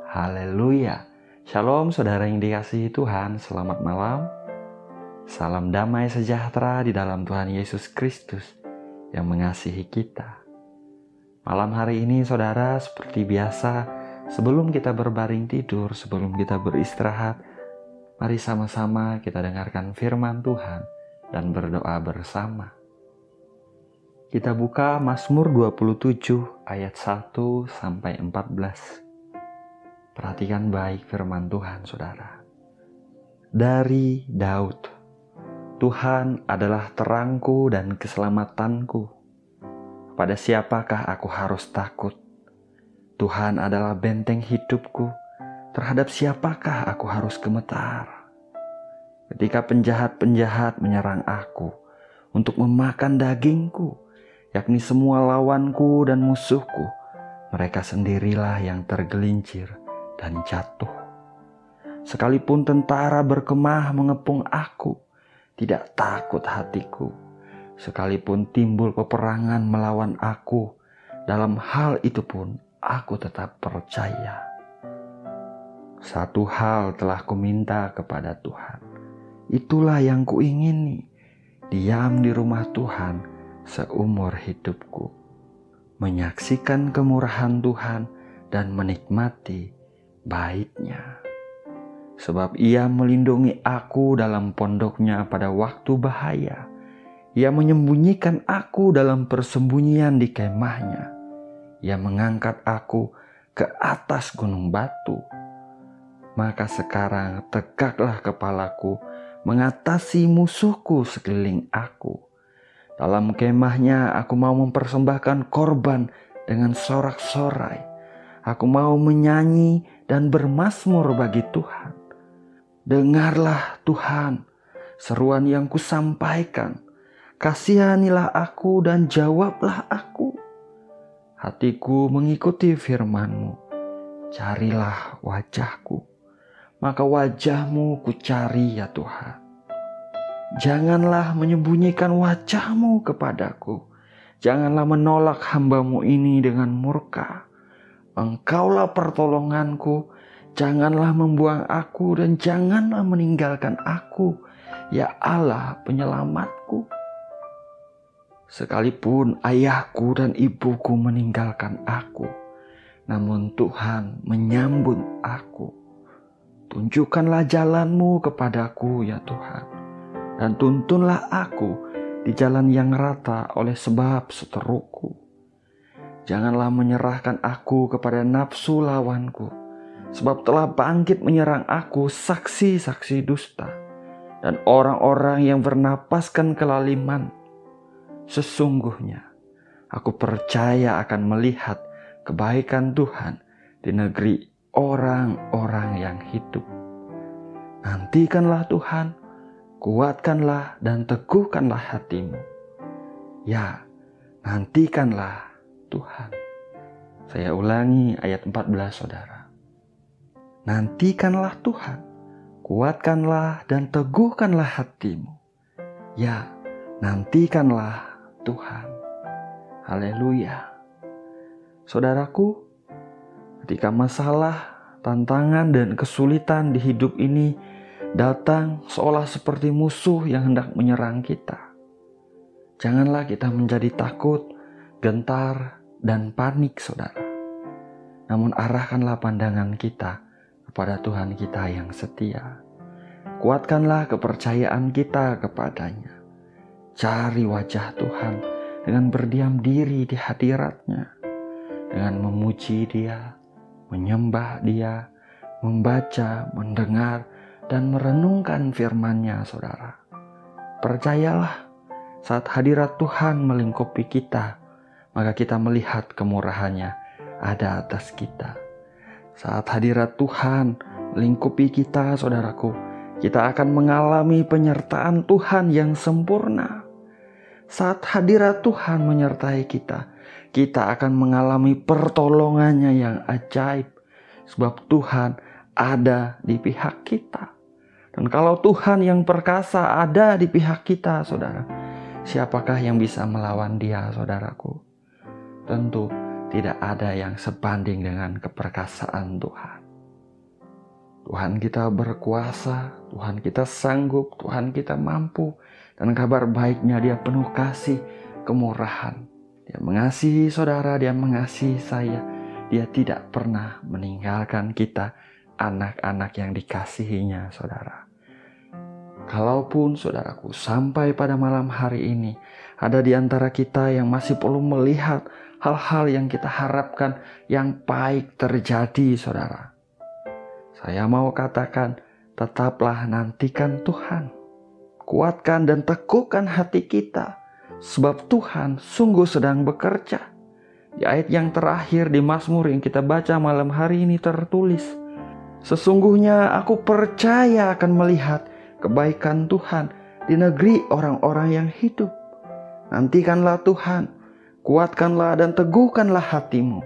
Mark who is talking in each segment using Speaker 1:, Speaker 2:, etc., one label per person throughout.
Speaker 1: Haleluya. Shalom saudara yang dikasihi Tuhan, selamat malam. Salam damai sejahtera di dalam Tuhan Yesus Kristus yang mengasihi kita. Malam hari ini saudara, seperti biasa, sebelum kita berbaring tidur, sebelum kita beristirahat, mari sama-sama kita dengarkan firman Tuhan dan berdoa bersama. Kita buka Mazmur 27 ayat 1 sampai 14. Perhatikan baik firman Tuhan, saudara. Dari Daud, Tuhan adalah terangku dan keselamatanku. Pada siapakah aku harus takut? Tuhan adalah benteng hidupku. Terhadap siapakah aku harus gemetar? Ketika penjahat-penjahat menyerang aku untuk memakan dagingku, yakni semua lawanku dan musuhku, mereka sendirilah yang tergelincir dan jatuh. Sekalipun tentara berkemah mengepung aku, tidak takut hatiku. Sekalipun timbul peperangan melawan aku, dalam hal itu pun aku tetap percaya. Satu hal telah kuminta kepada Tuhan, itulah yang kuingini, diam di rumah Tuhan seumur hidupku, menyaksikan kemurahan Tuhan dan menikmati baiknya. Sebab Ia melindungi aku dalam pondoknya pada waktu bahaya. Ia menyembunyikan aku dalam persembunyian di kemahnya. Ia mengangkat aku ke atas gunung batu. Maka sekarang tegaklah kepalaku mengatasi musuhku sekeliling aku. Dalam kemahnya aku mau mempersembahkan korban dengan sorak-sorai. Aku mau menyanyi dan bermazmur bagi Tuhan. Dengarlah Tuhan seruan yang kusampaikan. Kasihanilah aku dan jawablah aku. Hatiku mengikuti firman-Mu. Carilah wajah-Ku, maka wajah-Mu kucari ya Tuhan. Janganlah menyembunyikan wajah-Mu kepadaku. Janganlah menolak hamba-Mu ini dengan murka. Engkaulah pertolonganku, janganlah membuang aku dan janganlah meninggalkan aku, ya Allah penyelamatku. Sekalipun ayahku dan ibuku meninggalkan aku, namun Tuhan menyambut aku. Tunjukkanlah jalan-Mu kepadaku ya Tuhan, dan tuntunlah aku di jalan yang rata oleh sebab seteruku. Janganlah menyerahkan aku kepada nafsu lawanku, sebab telah bangkit menyerang aku saksi-saksi dusta dan orang-orang yang bernapaskan kelaliman. Sesungguhnya aku percaya akan melihat kebaikan Tuhan di negeri orang-orang yang hidup. Nantikanlah Tuhan, kuatkanlah dan teguhkanlah hatimu. Ya, nantikanlah Tuhan. Saya ulangi ayat 14 saudara. Nantikanlah Tuhan, kuatkanlah dan teguhkanlah hatimu. Ya, nantikanlah Tuhan. Haleluya. Saudaraku, ketika masalah, tantangan dan kesulitan di hidup ini datang seolah seperti musuh yang hendak menyerang kita, janganlah kita menjadi takut, gentar, dan panik saudara. Namun arahkanlah pandangan kita kepada Tuhan kita yang setia. Kuatkanlah kepercayaan kita kepadanya. Cari wajah Tuhan dengan berdiam diri di hadirat-Nya, dengan memuji Dia, menyembah Dia, membaca, mendengar, dan merenungkan firman-Nya saudara. Percayalah, saat hadirat Tuhan melingkupi kita, maka kita melihat kemurahan-Nya ada atas kita. Saat hadirat Tuhan melingkupi kita, saudaraku, kita akan mengalami penyertaan Tuhan yang sempurna. Saat hadirat Tuhan menyertai kita, kita akan mengalami pertolongan-Nya yang ajaib. Sebab Tuhan ada di pihak kita. Dan kalau Tuhan yang perkasa ada di pihak kita, saudara, siapakah yang bisa melawan Dia, saudaraku? Tentu tidak ada yang sebanding dengan keperkasaan Tuhan. Tuhan kita berkuasa, Tuhan kita sanggup, Tuhan kita mampu. Dan kabar baiknya Dia penuh kasih, kemurahan. Dia mengasihi saudara, Dia mengasihi saya. Dia tidak pernah meninggalkan kita, anak-anak yang dikasihinya, saudara. Kalaupun saudaraku sampai pada malam hari ini ada di antara kita yang masih perlu melihat hal-hal yang kita harapkan yang baik terjadi, saudara. Saya mau katakan, tetaplah nantikan Tuhan. Kuatkan dan teguhkan hati kita, sebab Tuhan sungguh sedang bekerja. Di ayat yang terakhir di Mazmur yang kita baca malam hari ini tertulis, sesungguhnya aku percaya akan melihat kebaikan Tuhan di negeri orang-orang yang hidup. Nantikanlah Tuhan, kuatkanlah dan teguhkanlah hatimu.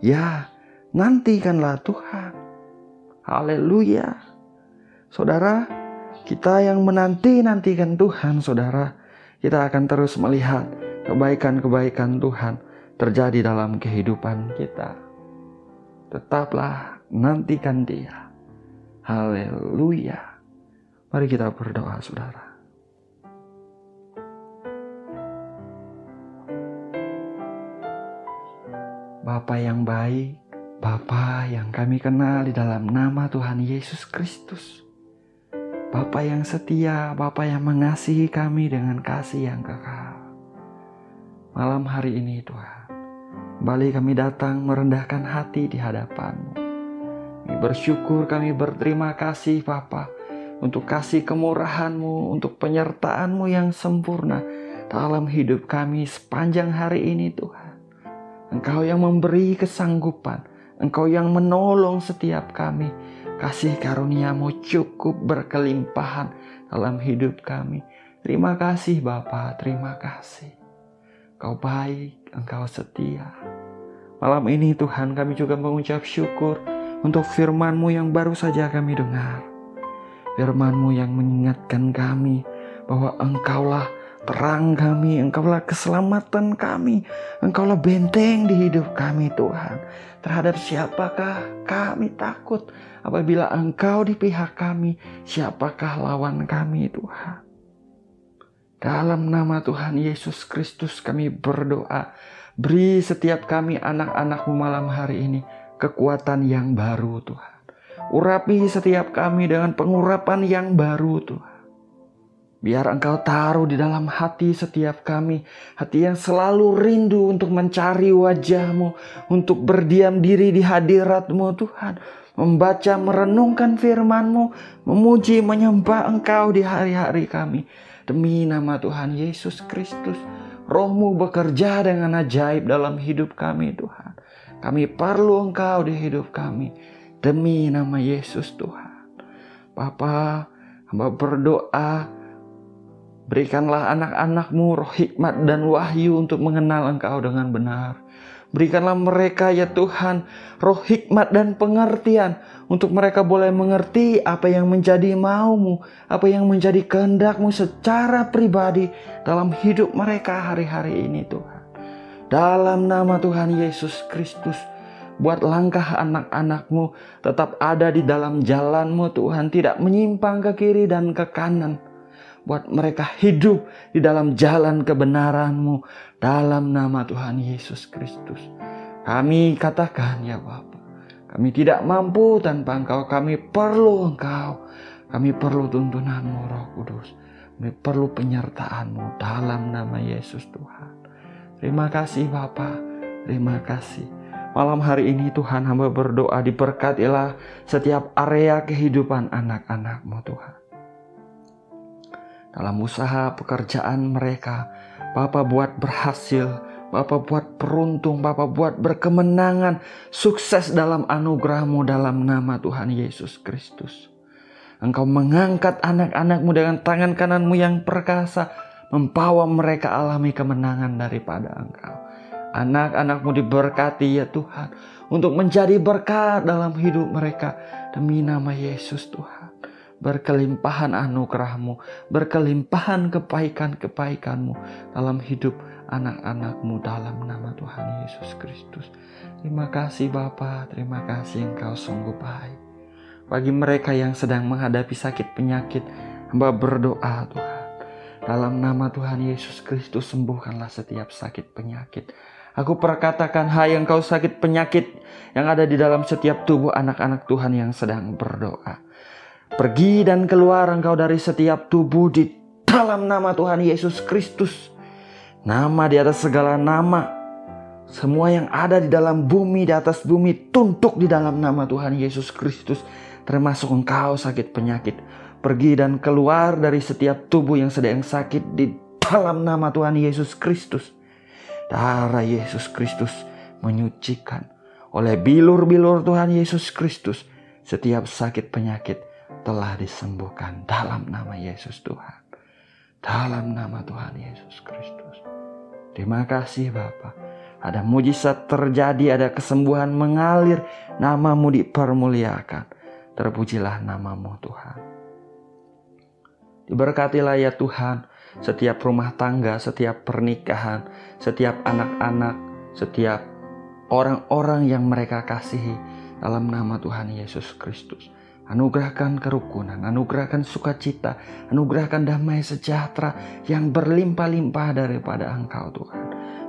Speaker 1: Ya, nantikanlah Tuhan. Haleluya. Saudara, kita yang menantikan Tuhan, saudara, kita akan terus melihat kebaikan-kebaikan Tuhan terjadi dalam kehidupan kita. Tetaplah nantikan Dia. Haleluya. Mari kita berdoa, saudara. Bapa yang baik, Bapa yang kami kenal di dalam nama Tuhan Yesus Kristus. Bapa yang setia, Bapa yang mengasihi kami dengan kasih yang kekal. Malam hari ini Tuhan, kembali kami datang merendahkan hati di hadapan-Mu. Kami bersyukur, kami berterima kasih Bapa, untuk kasih kemurahan-Mu, untuk penyertaan-Mu yang sempurna dalam hidup kami sepanjang hari ini Tuhan. Engkau yang memberi kesanggupan, Engkau yang menolong setiap kami. Kasih karunia-Mu cukup berkelimpahan dalam hidup kami. Terima kasih Bapa, terima kasih. Engkau baik, Engkau setia. Malam ini Tuhan kami juga mengucap syukur untuk firman-Mu yang baru saja kami dengar. Firman-Mu yang mengingatkan kami bahwa Engkaulah terang kami, Engkaulah keselamatan kami, Engkaulah benteng di hidup kami Tuhan. Terhadap siapakah kami takut apabila Engkau di pihak kami? Siapakah lawan kami Tuhan? Dalam nama Tuhan Yesus Kristus kami berdoa, beri setiap kami anak-anak-Mu malam hari ini kekuatan yang baru Tuhan. Urapi setiap kami dengan pengurapan yang baru Tuhan. Biar Engkau taruh di dalam hati setiap kami, hati yang selalu rindu untuk mencari wajah-Mu, untuk berdiam diri di hadirat-Mu Tuhan. Membaca, merenungkan firman-Mu, memuji, menyembah Engkau di hari-hari kami. Demi nama Tuhan Yesus Kristus, Roh-Mu bekerja dengan ajaib dalam hidup kami Tuhan. Kami perlu Engkau di hidup kami. Demi nama Yesus Tuhan. Bapa, hamba berdoa, berikanlah anak-anak-Mu roh hikmat dan wahyu untuk mengenal Engkau dengan benar. Berikanlah mereka ya Tuhan roh hikmat dan pengertian untuk mereka boleh mengerti apa yang menjadi mau-Mu, apa yang menjadi kehendak-Mu secara pribadi dalam hidup mereka hari-hari ini Tuhan. Dalam nama Tuhan Yesus Kristus, buat langkah anak-anak-Mu tetap ada di dalam jalan-Mu Tuhan, tidak menyimpang ke kiri dan ke kanan. Buat mereka hidup di dalam jalan kebenaran-Mu dalam nama Tuhan Yesus Kristus. Kami katakan ya Bapa, kami tidak mampu tanpa Engkau, kami perlu Engkau. Kami perlu tuntunan-Mu Roh Kudus. Kami perlu penyertaan-Mu dalam nama Yesus Tuhan. Terima kasih Bapa, terima kasih. Malam hari ini Tuhan hamba berdoa, diberkatilah setiap area kehidupan anak-anak-Mu Tuhan. Dalam usaha pekerjaan mereka, Bapa buat berhasil, Bapa buat beruntung, Bapa buat berkemenangan, sukses dalam anugerah-Mu dalam nama Tuhan Yesus Kristus. Engkau mengangkat anak-anak-Mu dengan tangan kanan-Mu yang perkasa, membawa mereka alami kemenangan daripada Engkau. Anak-anak-Mu diberkati ya Tuhan, untuk menjadi berkat dalam hidup mereka. Demi nama Yesus Tuhan. Berkelimpahan anugerah-Mu, berkelimpahan kebaikan-kebaikan-Mu dalam hidup anak-anak-Mu dalam nama Tuhan Yesus Kristus. Terima kasih Bapa, terima kasih Engkau sungguh baik. Bagi mereka yang sedang menghadapi sakit penyakit, hamba berdoa Tuhan. Dalam nama Tuhan Yesus Kristus, sembuhkanlah setiap sakit penyakit. Aku perkatakan, hai engkau sakit penyakit yang ada di dalam setiap tubuh anak-anak Tuhan yang sedang berdoa. Pergi dan keluar engkau dari setiap tubuh di dalam nama Tuhan Yesus Kristus. Nama di atas segala nama. Semua yang ada di dalam bumi, di atas bumi, tunduk di dalam nama Tuhan Yesus Kristus. Termasuk engkau sakit penyakit. Pergi dan keluar dari setiap tubuh yang sedang sakit di dalam nama Tuhan Yesus Kristus. Darah Yesus Kristus menyucikan. Oleh bilur-bilur Tuhan Yesus Kristus, setiap sakit penyakit telah disembuhkan dalam nama Yesus Tuhan. Dalam nama Tuhan Yesus Kristus. Terima kasih Bapa. Ada mujizat terjadi, ada kesembuhan mengalir, nama-Mu dipermuliakan. Terpujilah nama-Mu Tuhan. Diberkatilah ya Tuhan setiap rumah tangga, setiap pernikahan, setiap anak-anak, setiap orang-orang yang mereka kasihi dalam nama Tuhan Yesus Kristus. Anugerahkan kerukunan, anugerahkan sukacita, anugerahkan damai sejahtera yang berlimpah-limpah daripada Engkau Tuhan.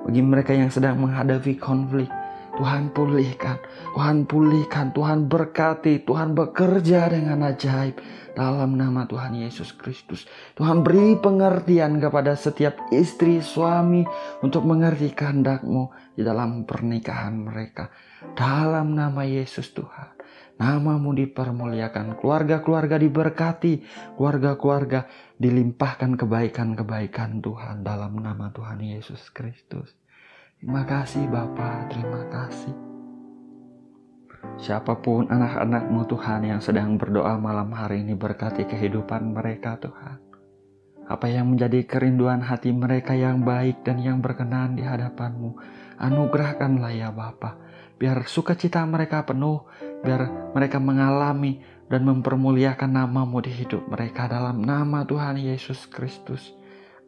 Speaker 1: Bagi mereka yang sedang menghadapi konflik, Tuhan pulihkan, Tuhan pulihkan, Tuhan berkati, Tuhan bekerja dengan ajaib dalam nama Tuhan Yesus Kristus. Tuhan beri pengertian kepada setiap istri, suami untuk mengerti kehendak-Mu di dalam pernikahan mereka. Dalam nama Yesus Tuhan, nama-Mu dipermuliakan, keluarga-keluarga diberkati, keluarga-keluarga dilimpahkan kebaikan-kebaikan Tuhan dalam nama Tuhan Yesus Kristus. Terima kasih Bapa, terima kasih. Siapapun anak-anak-Mu Tuhan yang sedang berdoa malam hari ini, berkati kehidupan mereka Tuhan. Apa yang menjadi kerinduan hati mereka yang baik dan yang berkenan di hadapan-Mu, anugerahkanlah ya Bapa. Biar sukacita mereka penuh, biar mereka mengalami dan mempermuliakan nama-Mu di hidup mereka dalam nama Tuhan Yesus Kristus.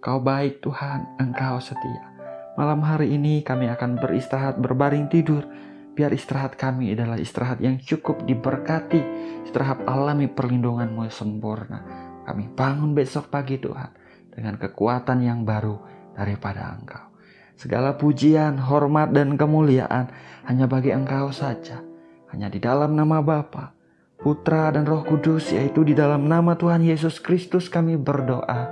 Speaker 1: Kau baik Tuhan, Engkau setia. Malam hari ini kami akan beristirahat, berbaring tidur. Biar istirahat kami adalah istirahat yang cukup diberkati. Istirahat alami perlindungan-Mu sempurna. Kami bangun besok pagi Tuhan dengan kekuatan yang baru daripada Engkau. Segala pujian, hormat, dan kemuliaan hanya bagi Engkau saja. Hanya di dalam nama Bapa, Putra, dan Roh Kudus, yaitu di dalam nama Tuhan Yesus Kristus kami berdoa.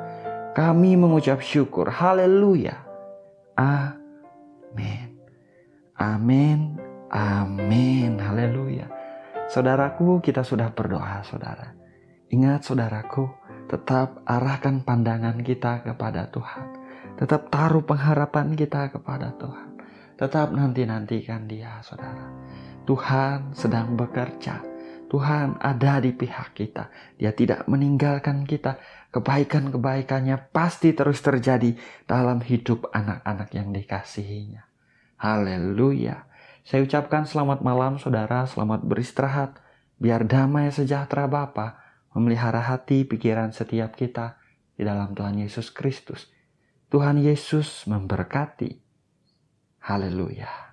Speaker 1: Kami mengucap syukur. Haleluya. Amin. Amin. Amin. Haleluya. Saudaraku, kita sudah berdoa, saudara. Ingat saudaraku, tetap arahkan pandangan kita kepada Tuhan. Tetap taruh pengharapan kita kepada Tuhan. Tetap nanti-nantikan Dia, saudara. Tuhan sedang bekerja. Tuhan ada di pihak kita. Dia tidak meninggalkan kita. Kebaikan-kebaikannya pasti terus terjadi dalam hidup anak-anak yang dikasihinya. Haleluya. Saya ucapkan selamat malam saudara, selamat beristirahat. Biar damai sejahtera Bapa memelihara hati pikiran setiap kita di dalam Tuhan Yesus Kristus. Tuhan Yesus memberkati. Haleluya.